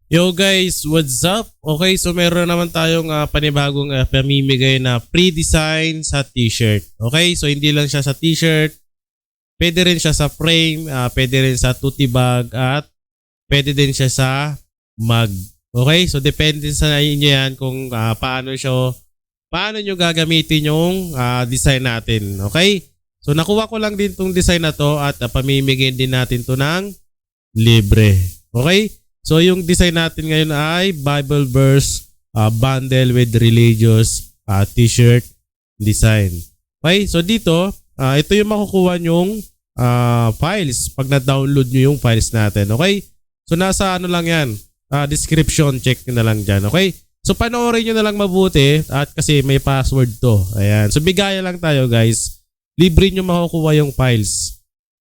Yo guys, what's up? Okay, so meron naman tayong panibagong pamimigay na pre-design sa t-shirt. Okay, so hindi lang siya sa t-shirt, pwede rin siya sa frame, pwede rin sa tote bag at pwede din siya sa mug. Okay, so depende sa inyo yan kung paano nyo gagamitin yung design natin. Okay, so nakuha ko lang din tong design na to at pamimigay din natin to ng libre. Okay? So yung design natin ngayon ay Bible verse bundle with religious t-shirt design. Okay? So dito, ito yung makukuha nyong files pag na-download nyo yung files natin. Okay? So nasa ano lang yan, description, check nyo na lang dyan. Okay? So panoorin nyo na lang mabuti at kasi may password to. Ayan. So bigaya lang tayo guys. Libre nyo makukuha yung files.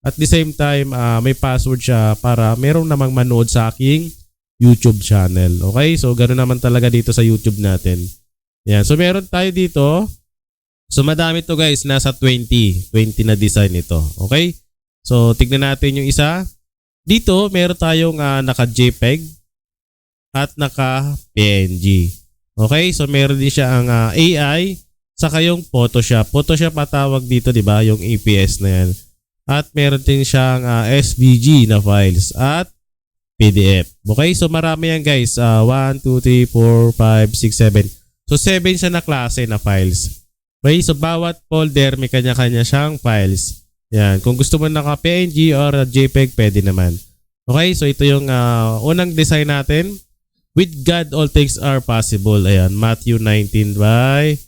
At the same time, may password siya para merong namang manood sa aking YouTube channel. Okay? So, ganoon naman talaga dito sa YouTube natin. Yan. So, meron tayo dito. So, madami to guys. Nasa 20 na design ito. Okay? So, tignan natin yung isa. Dito, meron tayong naka-JPEG at naka-PNG. Okay? So, meron din siya ang AI saka yung Photoshop. Photoshop matawag dito, di ba? Yung EPS na yan. At meron din siyang SVG na files at PDF. Okay, so marami yan guys. 1, 2, 3, 4, 5, 6, 7. So 7 siya na klase na files. Okay, so bawat folder may kanya-kanya siyang files. Yan, kung gusto mo naka PNG or JPEG, pwede naman. Okay, so ito yung unang design natin. With God, all things are possible. Ayan, Matthew 19 by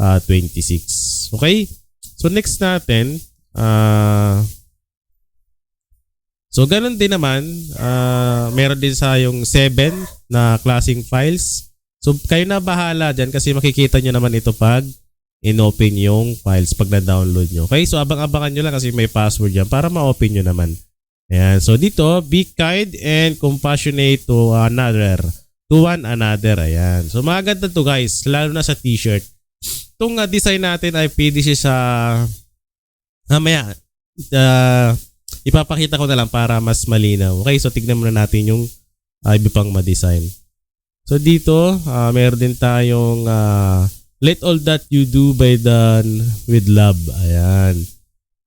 26. Okay, so next natin. So ganun din naman, meron din sa yung 7 na klaseng files. So kayo na bahala dyan kasi makikita nyo naman ito pag in-open yung files pag na-download nyo. Okay, so abang-abangan nyo lang kasi may password yan para ma-open nyo naman. Ayan, so dito, be kind and compassionate to another. To one another, ayan. So maganda to guys, lalo na sa t-shirt. Itong design natin ay pwede siya sa mamaya, ipapakita ko na lang para mas malinaw. Okay, so tignan muna natin yung iba pang ma-design. So dito, meron din tayong let all that you do be done with love. Ayan.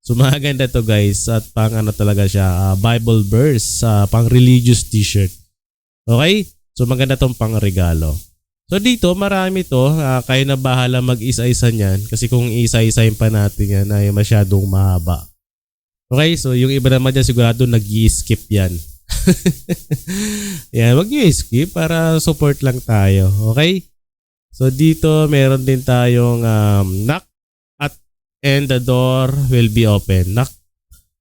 So maganda to guys at pang ano talaga siya, Bible verse, pang religious t-shirt. Okay, so maganda tong pang regalo. So dito, marami to. Kayo na bahala mag-isa-isa niyan. Kasi kung isa-isahin pa natin yan ay masyadong mahaba. Okay, so yung iba naman dyan sigurado nag-i-skip yan. Yan, wag nyo i-skip para support lang tayo. Okay? So dito, meron din tayong knock and the door will be open. Knock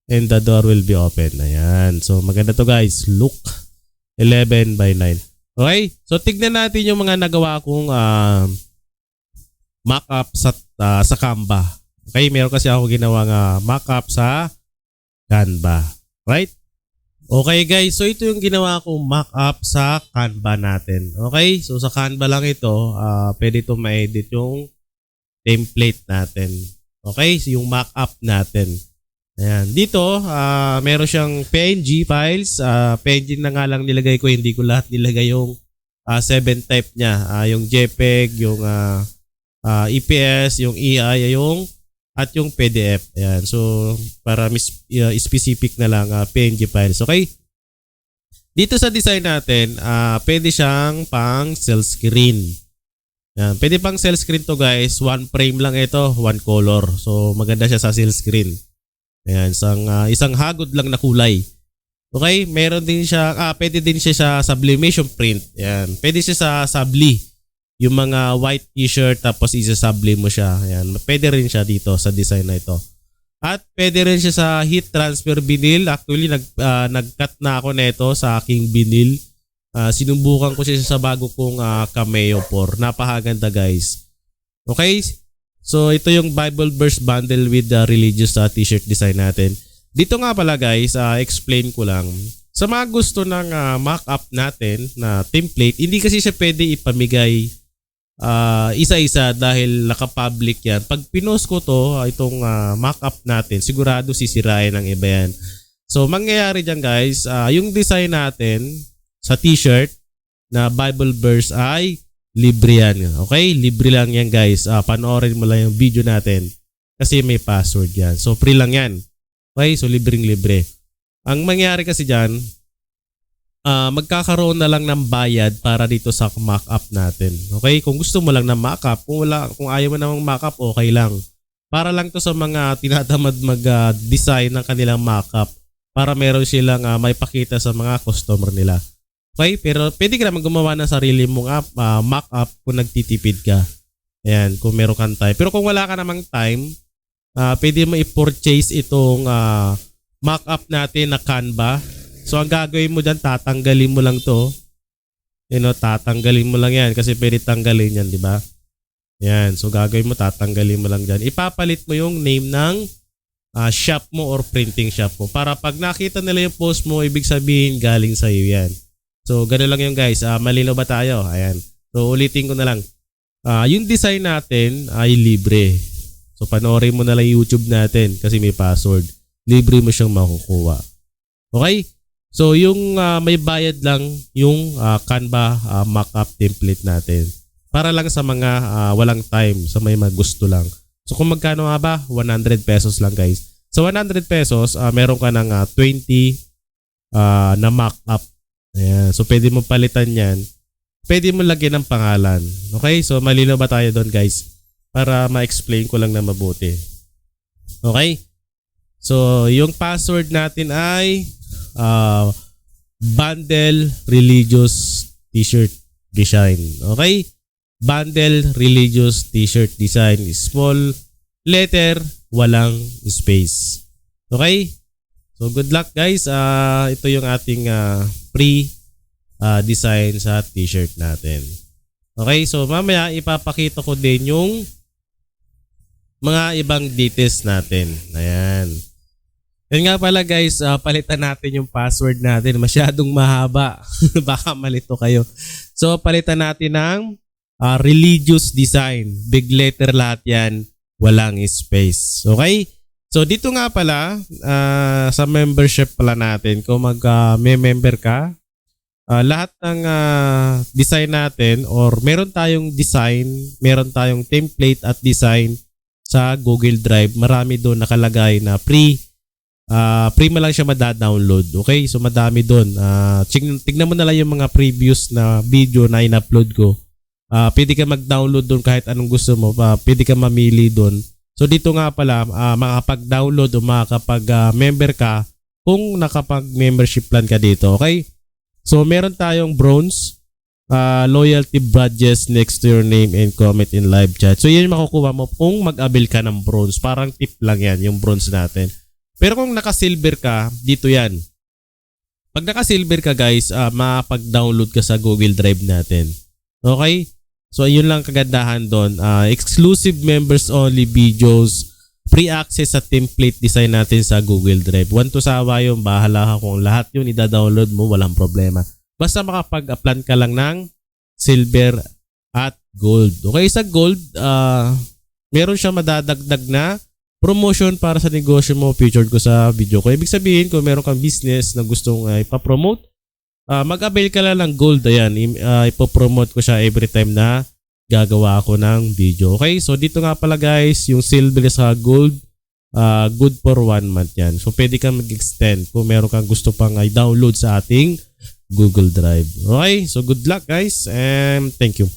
and the door will be open. Ayan. So maganda to guys. Look, 11 by 9. Okay, so tignan natin yung mga nagawa kong mock-up sa Canva. Okay, meron kasi ako ginawang mock-up sa Canva. Right? Okay guys, so ito yung ginawa kong mock-up sa Canva natin. Okay, so sa Canva lang ito, pwede ito ma-edit yung template natin. Okay, so yung mock-up natin. Ayan. Dito, meron siyang PNG files. PNG na nga lang nilagay ko. Hindi ko lahat nilagay yung 7 type niya. Yung JPEG, yung EPS, yung EI, at yung PDF. Ayan. So, para specific na lang PNG files. Okay? Dito sa design natin, pwede siyang pang cell screen. Ayan. Pwede pang cell screen to guys. One frame lang ito, one color. So, maganda siya sa cell screen. Ayan, isang hagod lang na kulay. Okay, meron din siya, pwede din siya sa sublimation print. Ayan, pwede siya sa subli. Yung mga white t-shirt tapos isa-sublim mo siya. Ayan, pwede rin siya dito sa design na ito. At pwede rin siya sa heat transfer vinyl. Actually, nag-cut na ako nito sa aking vinyl. Sinubukan ko siya sa bago kong Cameo 4. Napakaganda guys. Okay, so ito yung Bible verse bundle with the religious t-shirt design natin. Dito nga pala guys, explain ko lang. Sa mga gusto ng mock-up natin na template, hindi kasi siya pwede ipamigay isa-isa dahil naka-public yan. Pag pinost ko to, itong mock-up natin, sigurado sisirain ng iba yan. So mangyayari dyan guys, yung design natin sa t-shirt, na Bible verse ay libre yan. Okay? Libre lang yan guys. Panoorin mo lang yung video natin kasi may password yan. So free lang yan. Okay? So libreng-libre. Ang mangyari kasi dyan, magkakaroon na lang ng bayad para dito sa mock-up natin. Okay? Kung gusto mo lang ng mock-up, kung ayaw mo namang mock-up, okay lang. Para lang to sa mga tinatamad mag-design ng kanilang mock-up para meron silang may pakita sa mga customer nila. Okay? Pero pwede ka naman gumawa ng sarili mong mock-up kung nagtitipid ka. Ayan, kung meron kang time. Pero kung wala ka namang time, pwede mo i-purchase itong mock-up natin na Canva. So, ang gagawin mo dyan, tatanggalin mo lang to. Tatanggalin mo lang yan kasi pwede tanggalin yan, di ba? Yan. So, gagawin mo, tatanggalin mo lang dyan. Ipapalit mo yung name ng shop mo or printing shop mo. Para pag nakita nila yung post mo, ibig sabihin galing sa iyo yan. So, gano'n lang yung guys. Malinaw ba tayo? Ayan. So, ulitin ko na lang. Yung design natin ay libre. So, panoorin mo na lang YouTube natin kasi may password. Libre mo siyang makukuha. Okay? So, yung may bayad lang yung Canva mock-up template natin. Para lang sa mga walang time, sa may gusto lang. So, kung magkano nga ba? 100 pesos lang guys. So, 100 pesos, meron ka ng 20 na mock-up. Ayan. So, pwede mo palitan yan. Pwede mo lagyan ng pangalan. Okay? So, malinaw ba tayo doon guys? Para ma-explain ko lang na mabuti. Okay? So, yung password natin ay Bundle Religious T-shirt Design. Okay? Bundle Religious T-shirt Design. Small letter, walang space. Okay? So, good luck guys. Ito yung ating free design sa t-shirt natin. Okay? So, mamaya ipapakita ko din yung mga ibang details natin. Ayan. Yan nga pala guys, palitan natin yung password natin. Masyadong mahaba. Baka malito kayo. So, palitan natin ng religious design. Big letter lahat yan. Walang space. Okay? So, dito nga pala, sa membership pala natin, kung mag-member ka, lahat ng design natin or meron tayong design, meron tayong template at design sa Google Drive. Marami doon nakalagay na free mo lang siya mada-download. Okay? So madami doon. Tignan mo na lang yung mga previous na video na in-upload ko. Pwede ka mag-download doon kahit anong gusto mo. Pwede ka mamili doon. So dito nga pala, makapag-download o makapag-member ka kung nakapag-membership plan ka dito. Okay? So meron tayong bronze, loyalty badges next to your name and comment in live chat. So yun makukuha mo kung mag-avail ka ng bronze. Parang tip lang yan, yung bronze natin. Pero kung naka-silver ka, dito yan. Pag naka-silver ka guys, makapag-download ka sa Google Drive natin. Okay? So yun lang kagandahan doon. Exclusive members only videos, free access sa template design natin sa Google Drive. Want to sawa yun, bahala ka kung lahat yun ida-download mo, walang problema. Basta makapag-plan ka lang ng silver at gold. Okay, sa gold, meron siya madadagdag na promotion para sa negosyo mo. Featured ko sa video ko. Ibig sabihin, kung meron kang business na gustong ipapromote, mag-avail ka lang ng gold. Ayan, ipopromote ko siya every time na gagawa ako ng video. Okay, so dito nga pala guys, yung silver sa gold, good for 1 month yan. So pwede kang mag-extend kung meron kang gusto pang i-download sa ating Google Drive. Okay, so good luck guys and thank you.